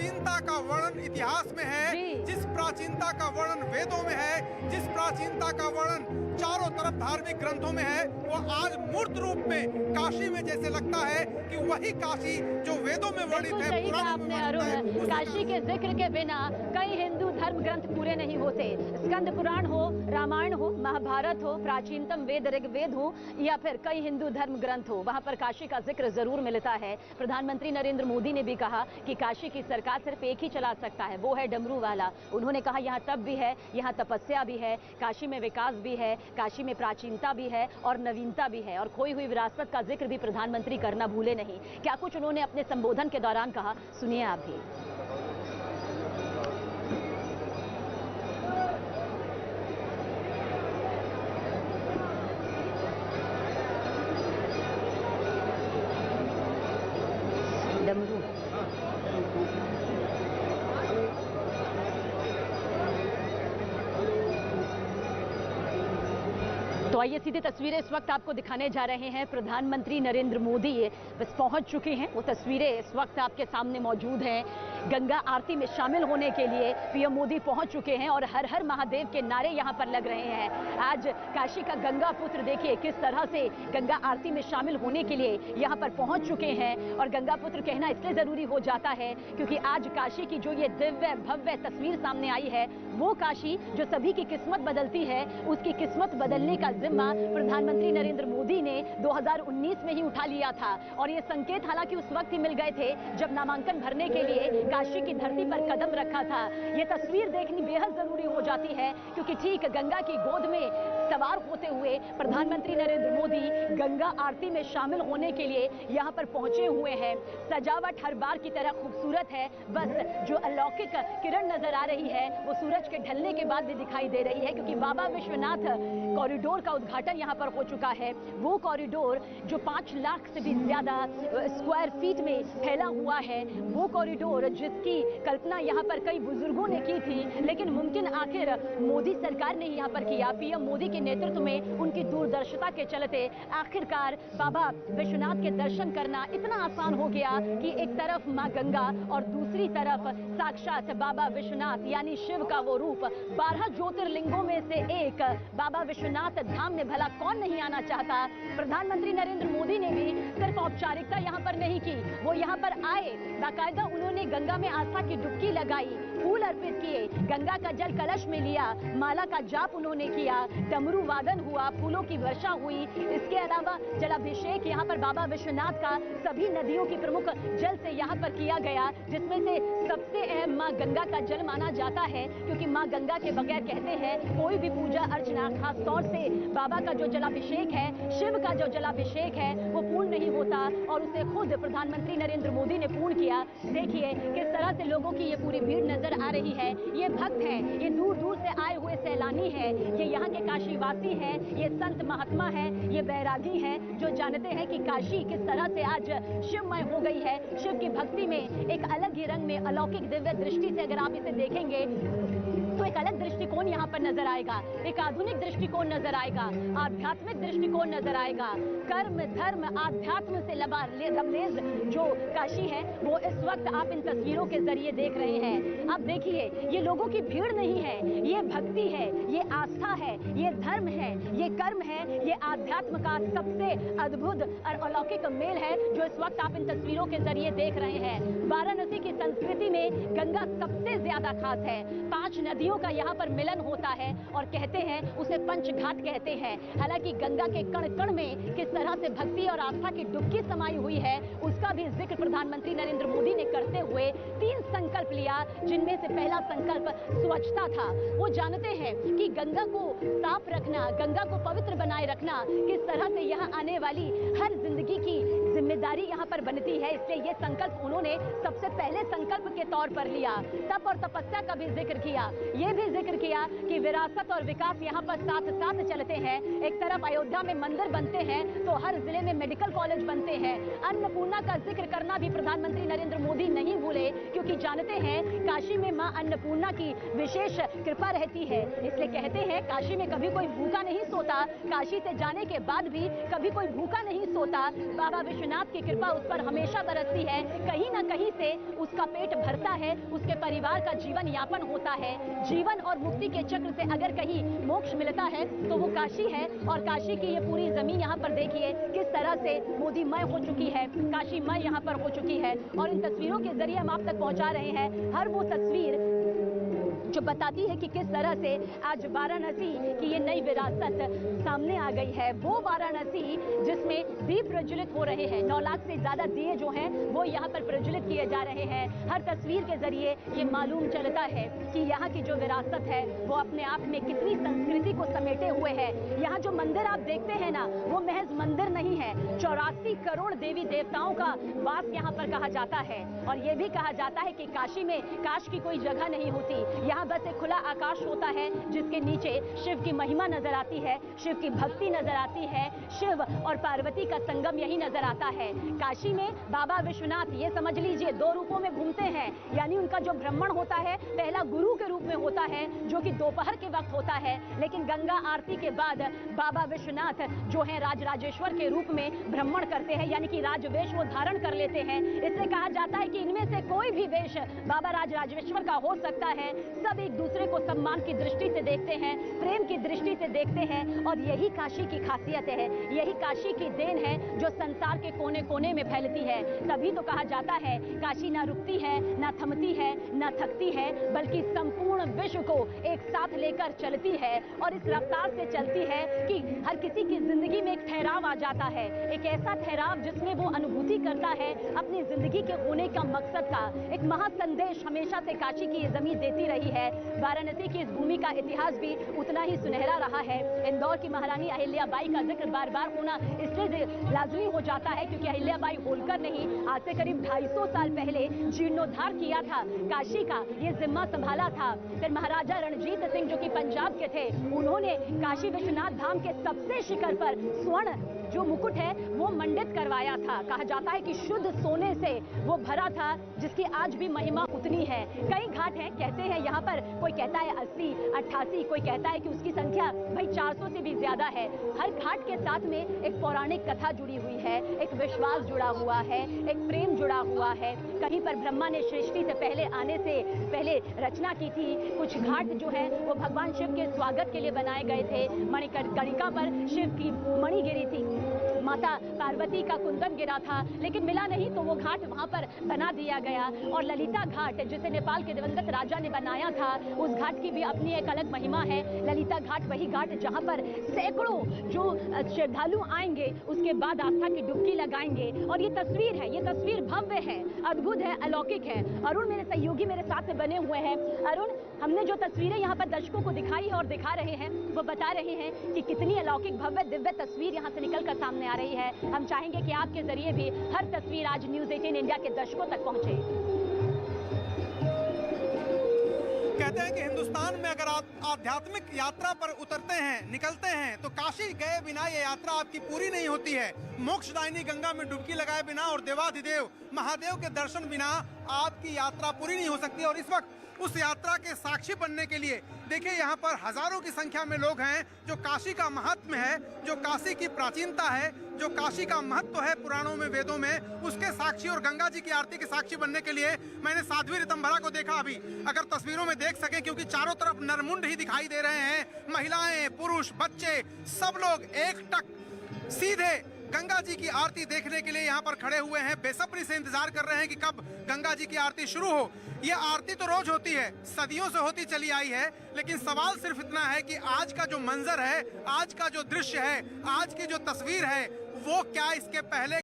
प्राचीनता का वर्णन इतिहास में है, जिस प्राचीनता का वर्णन वेदों में है, जिस प्राचीनता का वर्णन चारों तरफ धार्मिक ग्रंथों में है, वो आज मूर्त रूप में काशी में जैसे लगता है कि वही काशी जो वेदों में वर्णित है, पुराणों में वर्णित है। काशी के जिक्र के बिना कई हिंदू धर्म ग्रंथ पूरे नहीं होते। स्कंद पुराण हो, रामायण हो, महाभारत हो, प्राचीनतम वेद ऋग्वेद हो या फिर कई हिंदू धर्म ग्रंथ हो, वहां पर काशी का जिक्र जरूर मिलता है। प्रधानमंत्री नरेंद्र मोदी ने भी कहा कि काशी की सरकार सिर्फ एक ही चला सकता है, वो है डमरू वाला। उन्होंने कहा यहाँ तप भी है, यहाँ तपस्या भी है, काशी में विकास भी है, काशी में प्राचीनता भी है और नवीनता भी है, और खोई हुई विरासत का जिक्र भी प्रधानमंत्री करना भूले नहीं। क्या कुछ उन्होंने अपने संबोधन के दौरान कहा, सुनिए आप भी। डमरू तो आइए सीधे तस्वीरें इस वक्त आपको दिखाने जा रहे हैं। प्रधानमंत्री नरेंद्र मोदी बस पहुंच चुके हैं। वो तस्वीरें इस वक्त आपके सामने मौजूद हैं। गंगा आरती में शामिल होने के लिए पीएम मोदी पहुंच चुके हैं और हर हर महादेव के नारे यहां पर लग रहे हैं। आज काशी का गंगा पुत्र देखिए किस तरह से गंगा आरती में शामिल होने के लिए यहां पर पहुंच चुके हैं। और गंगा पुत्र कहना इसलिए जरूरी हो जाता है क्योंकि आज काशी की जो ये दिव्य भव्य तस्वीर सामने आई है, वो काशी जो सभी की किस्मत बदलती है, उसकी किस्मत बदलने का जिम्मा प्रधानमंत्री नरेंद्र मोदी ने 2019 में ही उठा लिया था। और ये संकेत हालांकि उस वक्त ही मिल गए थे जब नामांकन भरने के लिए काशी की धरती पर कदम रखा था। ये तस्वीर देखनी बेहद जरूरी हो जाती है क्योंकि ठीक गंगा की गोद में सवार होते हुए प्रधानमंत्री नरेंद्र मोदी गंगा आरती में शामिल होने के लिए यहाँ पर पहुंचे हुए हैं। सजावट हर बार की तरह खूबसूरत है, बस जो अलौकिक किरण नजर आ रही है वो सूरज के ढलने के बाद भी दिखाई दे रही है क्योंकि बाबा विश्वनाथ कॉरिडोर का उद्घाटन यहाँ पर हो चुका है। वो कॉरिडोर जो 5 लाख से भी ज्यादा स्क्वायर फीट में फैला हुआ है, वो कॉरिडोर जिसकी कल्पना यहाँ पर कई बुजुर्गों ने की थी, लेकिन मुमकिन आखिर मोदी सरकार ने यहाँ पर किया। पीएम मोदी के नेतृत्व में उनकी दूरदर्शिता के चलते आखिरकार बाबा विश्वनाथ के दर्शन करना इतना आसान हो गया कि एक तरफ माँ गंगा और दूसरी तरफ साक्षात बाबा विश्वनाथ यानी शिव का वो रूप। 12 ज्योतिर्लिंगों में से एक बाबा विश्वनाथ धाम में भला कौन नहीं आना चाहता। प्रधानमंत्री नरेंद्र मोदी ने भी सिर्फ औपचारिकता यहाँ पर नहीं की, वो यहाँ पर आए, बाकायदा उन्होंने गंगा में आस्था की डुबकी लगाई, फूल अर्पित किए, गंगा का जल कलश में लिया, माला का जाप उन्होंने किया, डमरू वादन हुआ, फूलों की वर्षा हुई। इसके अलावा जलाभिषेक यहाँ पर बाबा विश्वनाथ का सभी नदियों की प्रमुख जल से यहाँ पर किया गया, जिसमें से सबसे अहम माँ गंगा का जल माना जाता है क्योंकि माँ गंगा के बगैर कहते हैं कोई भी पूजा अर्चना, खास तौर से बाबा का जो जलाभिषेक है, शिव का जो जलाभिषेक है, वो पूर्ण नहीं होता और उसे खुद प्रधानमंत्री नरेंद्र मोदी ने पूर्ण किया। देखिए किस तरह से लोगों की ये पूरी भीड़ नजर आ रही है। ये भक्त हैं, ये दूर दूर से आए हुए सैलानी हैं, ये यहाँ के काशीवासी हैं, ये संत महात्मा हैं, ये बैरागी हैं जो जानते हैं कि काशी किस तरह से आज शिवमय हो गई है। शिव की भक्ति में एक अलग ही रंग में अलौकिक दिव्य दृष्टि से अगर आप इसे देखेंगे तो एक अलग दृष्टिकोण यहाँ पर नजर आएगा, एक आधुनिक दृष्टिकोण नजर आएगा, आध्यात्मिक दृष्टिकोण नजर आएगा। कर्म धर्म आध्यात्म से लबरेज जो काशी है वो इस वक्त आप इन तस्वीरों के जरिए देख रहे हैं। अब देखिए ये लोगों की भीड़ नहीं है, ये भक्ति है, ये आस्था है, ये धर्म है, ये कर्म है, ये आध्यात्म का सबसे अद्भुत और अलौकिक मेल है जो इस वक्त आप इन तस्वीरों के जरिए देख रहे हैं। वाराणसी की संस्कृति में गंगा सबसे ज्यादा खास है। 5 नदियों का यहाँ पर मिलन होता है और कहते हैं उसे पंचघाट कहते हैं। हालांकि गंगा के कण कण में किस तरह से भक्ति और आस्था की डुबकी समाई हुई है उसका भी जिक्र प्रधानमंत्री नरेंद्र मोदी ने करते हुए 3 संकल्प लिया, जिनमें से पहला संकल्प स्वच्छता था। वो जानते हैं कि गंगा को साफ रखना, गंगा को पवित्र बनाए रखना किस तरह से यहाँ आने वाली हर जिंदगी की जिम्मेदारी यहाँ पर बनती है, इसलिए ये संकल्प उन्होंने सबसे पहले संकल्प के तौर पर लिया। तप और तपस्या का भी जिक्र किया, ये भी जिक्र किया कि विरासत और विकास यहाँ पर साथ साथ चलते हैं। एक तरफ अयोध्या में मंदिर बनते हैं तो हर जिले में मेडिकल कॉलेज बनते हैं। अन्नपूर्णा का जिक्र करना भी प्रधानमंत्री नरेंद्र मोदी नहीं भूले क्योंकि जानते हैं काशी में मां अन्नपूर्णा की विशेष कृपा रहती है, इसलिए कहते हैं काशी में कभी कोई भूखा नहीं सोता, काशी से जाने के बाद भी कभी कोई भूखा नहीं सोता। बाबा विश्वनाथ विश्वनाथ की कृपा उस पर हमेशा बरसती है, कहीं ना कहीं से उसका पेट भरता है, उसके परिवार का जीवन यापन होता है। जीवन और मुक्ति के चक्र से अगर कहीं मोक्ष मिलता है तो वो काशी है। और काशी की ये पूरी जमीन यहाँ पर देखिए किस तरह से मोदीमय हो चुकी है, काशीमय यहाँ पर हो चुकी है। और इन तस्वीरों के जरिए हम आप तक पहुंचा रहे हैं हर वो तस्वीर जो बताती है कि किस तरह से आज वाराणसी की ये नई विरासत सामने आ गई है। वो वाराणसी जिसमें दीप प्रज्वलित हो रहे हैं, 9 लाख से ज्यादा दिए जो हैं वो यहाँ पर प्रज्वलित किए जा रहे हैं। हर तस्वीर के जरिए ये मालूम चलता है कि यहाँ की जो विरासत है वो अपने आप में कितनी संस्कृति को समेटे हुए है। यहाँ जो मंदिर आप देखते हैं ना, वो महज मंदिर नहीं है, 84 करोड़ देवी देवताओं का वास यहाँ पर कहा जाता है। और ये भी कहा जाता है कि काशी में काश की कोई जगह नहीं होती, यहाँ बस एक खुला आकाश होता है जिसके नीचे शिव की महिमा नजर आती है, शिव की भक्ति नजर आती है, शिव और पार्वती का संगम यही नजर आता है। काशी में बाबा विश्वनाथ ये समझ लीजिए 2 रूपों में घूमते हैं, यानी उनका जो भ्रमण होता है पहला गुरु के रूप में होता है जो कि दोपहर के वक्त होता है, लेकिन गंगा आरती के बाद बाबा विश्वनाथ जो है राजराजेश्वर के रूप में भ्रमण करते हैं, यानी कि राजवेश वो धारण कर लेते हैं। इसलिए कहा जाता है कि इनमें से कोई भी वेश बाबा राजराजेश्वर का हो सकता है। सब एक दूसरे को सम्मान की दृष्टि से देखते हैं, प्रेम की दृष्टि से देखते हैं। और यही काशी की खासियत है, यही काशी की देन है जो संसार के कोने कोने में फैलती है। तभी तो कहा जाता है काशी ना रुकती है, ना थमती है, ना थकती है, बल्कि संपूर्ण विश्व को एक साथ लेकर चलती है। और इस रफ्तार से चलती है कि हर किसी की जिंदगी में एक ठहराव आ जाता है, एक ऐसा ठहराव जिसमें वो अनुभूति करता है अपनी जिंदगी के होने का मकसद का। एक महासंदेश हमेशा से काशी की ये जमीन देती रही है। वाराणसी की इस भूमि का इतिहास भी उतना ही सुनहरा रहा है। इंदौर की महारानी अहिल्याबाई का जिक्र बार बार होना इसलिए लाजमी हो जाता है क्योंकि अहिल्याबाई होलकर ने ही आज से करीब 250 साल पहले जीर्णोद्धार किया था, काशी का ये जिम्मा संभाला था। फिर महाराजा रणजीत सिंह जो कि पंजाब के थे, उन्होंने काशी विश्वनाथ धाम के सबसे शिखर पर स्वर्ण जो मुकुट है वो मंडित करवाया था। कहा जाता है कि शुद्ध सोने से वो भरा था, जिसकी आज भी महिमा उतनी है। कई घाट हैं, कहते हैं यहाँ पर, कोई कहता है 80, 88, कोई कहता है कि उसकी संख्या भाई 400 से भी ज्यादा है। हर घाट के साथ में एक पौराणिक कथा जुड़ी हुई है, एक विश्वास जुड़ा हुआ है, एक प्रेम जुड़ा हुआ है। कहीं पर ब्रह्मा ने सृष्टि से पहले आने से पहले रचना की थी। कुछ घाट जो है वो भगवान शिव के स्वागत के लिए बनाए गए थे। मणिकर्णिका पर शिव की मणि गिरी थी, माता पार्वती का कुंदन गिरा था, लेकिन मिला नहीं तो वो घाट वहां पर बना दिया गया। और ललिता घाट जिसे नेपाल के दिवंगत राजा ने बनाया था, उस घाट की भी अपनी एक अलग महिमा है। ललिता घाट वही घाट जहां पर सैकड़ों जो श्रद्धालु आएंगे उसके बाद आस्था की डुबकी लगाएंगे। और ये तस्वीर है, ये तस्वीर भव्य है, अद्भुत है, अलौकिक है। अरुण मेरे सहयोगी मेरे साथ में बने हुए हैं। अरुण, हमने जो तस्वीरें यहाँ पर दर्शकों को दिखाई है और दिखा रहे हैं वो बता रहे हैं कि कितनी अलौकिक भव्य दिव्य तस्वीर यहाँ से निकल कर सामने आ रही है। हम चाहेंगे कि आपके जरिए भी हर तस्वीर आज न्यूज़ 18 इंडिया के दर्शकों तक पहुंचे। कहते हैं कि हिंदुस्तान में अगर आप आध्यात्मिक यात्रा पर उतरते हैं, निकलते हैं, तो काशी गए बिना ये यात्रा आपकी पूरी नहीं होती है। मोक्षदायिनी गंगा में डुबकी लगाए बिना और देवाधिदेव महादेव के दर्शन बिना आपकी यात्रा पूरी नहीं हो सकती। और इस वक्त उस यात्रा के साक्षी बनने के लिए देखिए यहाँ पर हजारों की संख्या में लोग हैं जो काशी का महात्म्य है, जो काशी की प्राचीनता है, जो काशी का महत्व है पुराणों में, वेदों में, उसके साक्षी और गंगा जी की आरती के साक्षी बनने के लिए मैंने साध्वी ऋतंभरा को देखा। अभी अगर तस्वीरों में देख सके, क्योंकि चारों तरफ नरमुंड ही दिखाई दे रहे हैं, महिलाएं, पुरुष, बच्चे, सब लोग एकटक सीधे गंगा जी की आरती देखने के लिए यहाँ पर खड़े हुए हैं, बेसब्री से इंतजार कर रहे हैं कि कब गंगा जी की आरती शुरू हो। ये आरती तो रोज होती है, सदियों से होती चली आई है, लेकिन सवाल सिर्फ इतना है कि आज का जो मंजर है, आज का जो दृश्य है, आज की जो तस्वीर है, वो क्या इसके पहले